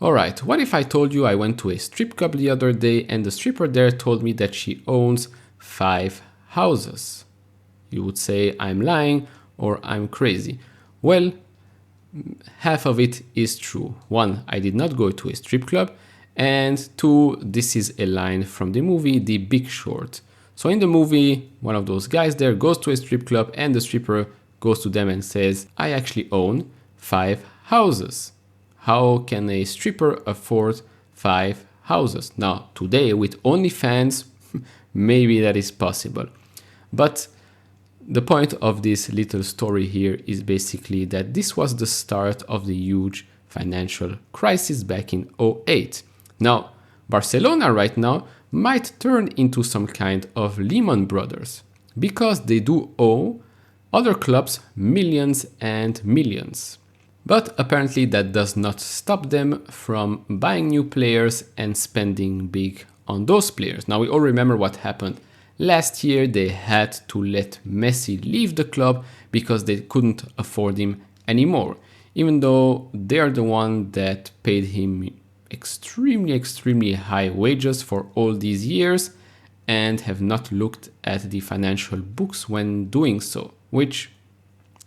Alright, what if I told you I went to a strip club the other day and the stripper there told me that she owns 5 houses? You would say I'm lying or I'm crazy. Well, half of it is true. One, I did not go to a strip club, and two, this is a line from the movie The Big Short. So in the movie, one of those guys there goes to a strip club and the stripper goes to them and says, I actually own 5 houses. How can a stripper afford 5 houses? Now, today with OnlyFans, maybe that is possible. But the point of this little story here is basically that this was the start of the huge financial crisis back in 2008. Now, Barcelona right now might turn into some kind of Lehman Brothers because they do owe other clubs millions and millions. But apparently that does not stop them from buying new players and spending big on those players. Now we all remember what happened. Last year they had to let Messi leave the club because they couldn't afford him anymore, even though they are the one that paid him extremely high wages for all these years and have not looked at the financial books when doing so, which,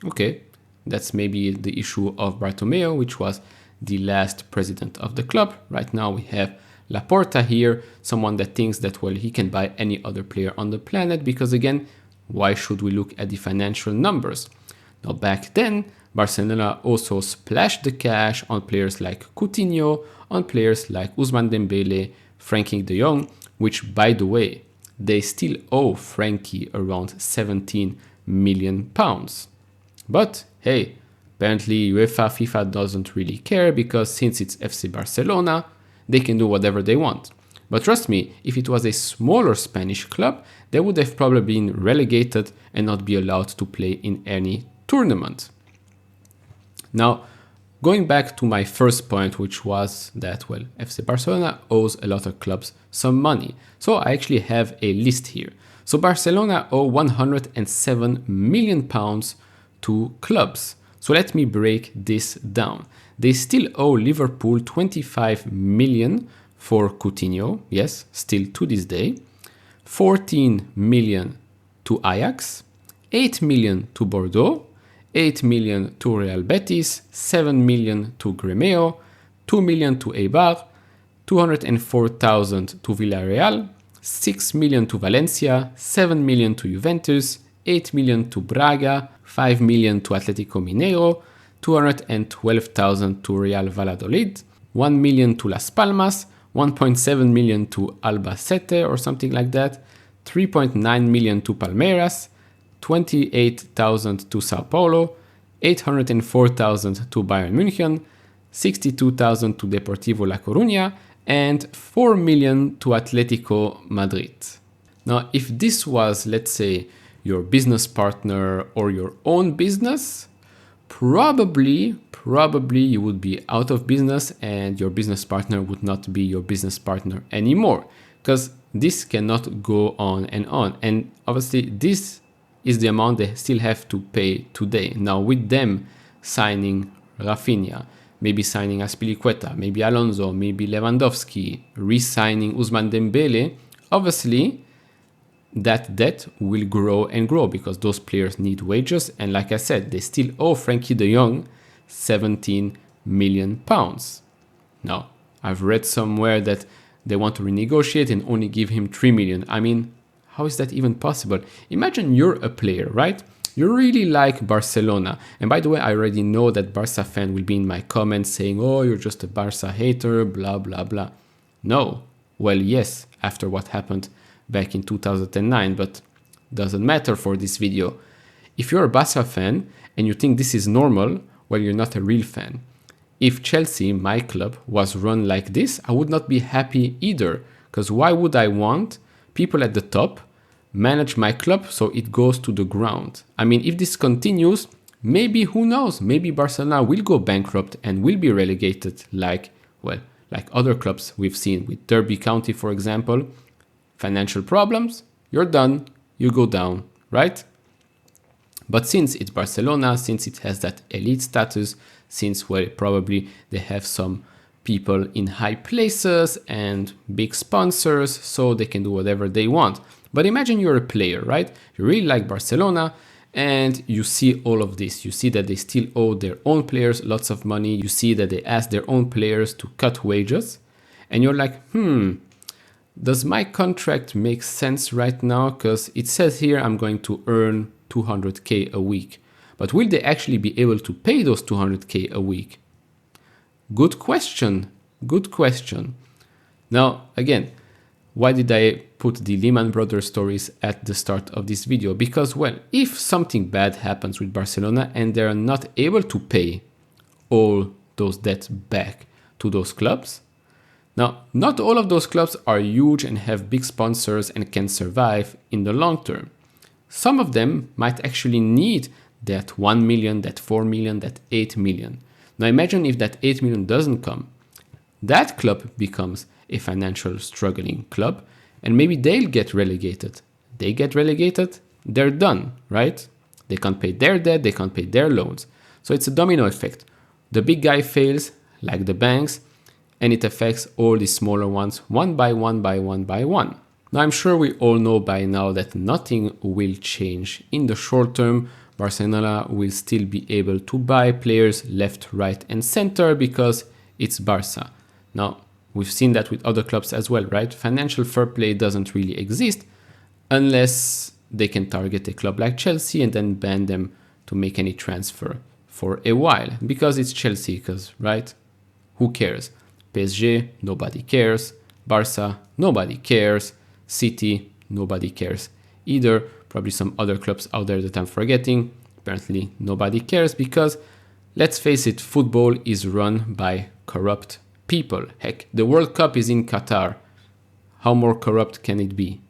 okay, that's maybe the issue of Bartomeu, which was the last president of the club. Right now we have Laporta here, someone that thinks that, well, he can buy any other player on the planet because, again, why should we look at the financial numbers? Now, back then, Barcelona also splashed the cash on players like Coutinho, on players like Ousmane Dembele, Frankie de Jong, which, by the way, they still owe Frankie around 17 million pounds. But hey, apparently UEFA, FIFA doesn't really care because since it's FC Barcelona, they can do whatever they want. But trust me, if it was a smaller Spanish club, they would have probably been relegated and not be allowed to play in any tournament. Now, going back to my first point, which was that, well, FC Barcelona owes a lot of clubs some money. So I actually have a list here. So Barcelona owe 107 million pounds to clubs. So let me break this down. They still owe Liverpool 25 million for Coutinho, yes, still to this day, 14 million to Ajax, 8 million to Bordeaux, 8 million to Real Betis, 7 million to Grêmio, 2 million to Eibar, 204,000 to Villarreal, 6 million to Valencia, 7 million to Juventus, 8 million to Braga, 5 million to Atlético Mineiro, 212,000 to Real Valladolid, 1 million to Las Palmas, 1.7 million to Albacete or something like that, 3.9 million to Palmeiras, 28,000 to Sao Paulo, 804,000 to Bayern München, 62,000 to Deportivo La Coruña, and 4 million to Atlético Madrid. Now, if this was, let's say, your business partner or your own business, probably you would be out of business and your business partner would not be your business partner anymore, because this cannot go on. And obviously this is the amount they still have to pay today. Now with them signing Rafinha, maybe signing Azpilicueta, maybe Alonso, maybe Lewandowski, re-signing Ousmane Dembele, obviously that debt will grow and grow because those players need wages. And like I said, they still owe Frankie de Jong 17 million pounds. Now, I've read somewhere that they want to renegotiate and only give him 3 million. I mean, how is that even possible? Imagine you're a player, right? You really like Barcelona. And by the way, I already know that Barca fan will be in my comments saying, oh, you're just a Barca hater, blah, blah, blah. No. Well, yes, after what happened back in 2009, but doesn't matter for this video. If you're a Barca fan and you think this is normal, well, you're not a real fan. If Chelsea, my club, was run like this, I would not be happy either. Because why would I want people at the top manage my club so it goes to the ground? I mean, if this continues, maybe, who knows, maybe Barcelona will go bankrupt and will be relegated like other clubs we've seen with Derby County, for example. Financial problems, you're done, you go down, right? But since it's Barcelona, since it has that elite status, since, well, probably they have some people in high places and big sponsors so they can do whatever they want. But imagine you're a player, right? You really like Barcelona and you see all of this. You see that they still owe their own players lots of money. You see that they ask their own players to cut wages. And you're like, does my contract make sense right now? Because it says here I'm going to earn 200K a week. But will they actually be able to pay those 200K a week? Good question. Good question. Now, again, why did I put the Lehman Brothers stories at the start of this video? Because, well, if something bad happens with Barcelona and they're not able to pay all those debts back to those clubs, now, not all of those clubs are huge and have big sponsors and can survive in the long term. Some of them might actually need that 1 million, that 4 million, that 8 million. Now imagine if that 8 million doesn't come. That club becomes a financial struggling club and maybe they'll get relegated. They get relegated, they're done, right? They can't pay their debt, they can't pay their loans. So it's a domino effect. The big guy fails, like the banks, and it affects all the smaller ones one by one by one by one. Now I'm sure we all know by now that nothing will change in the short term. Barcelona will still be able to buy players left, right and center because it's Barca. Now we've seen that with other clubs as well, right? Financial fair play doesn't really exist unless they can target a club like Chelsea and then ban them to make any transfer for a while because it's Chelsea, because, right? Who cares? PSG, nobody cares. Barca, nobody cares. City, nobody cares either. Probably some other clubs out there that I'm forgetting. Apparently, nobody cares because, let's face it, football is run by corrupt people. Heck, the World Cup is in Qatar. How more corrupt can it be?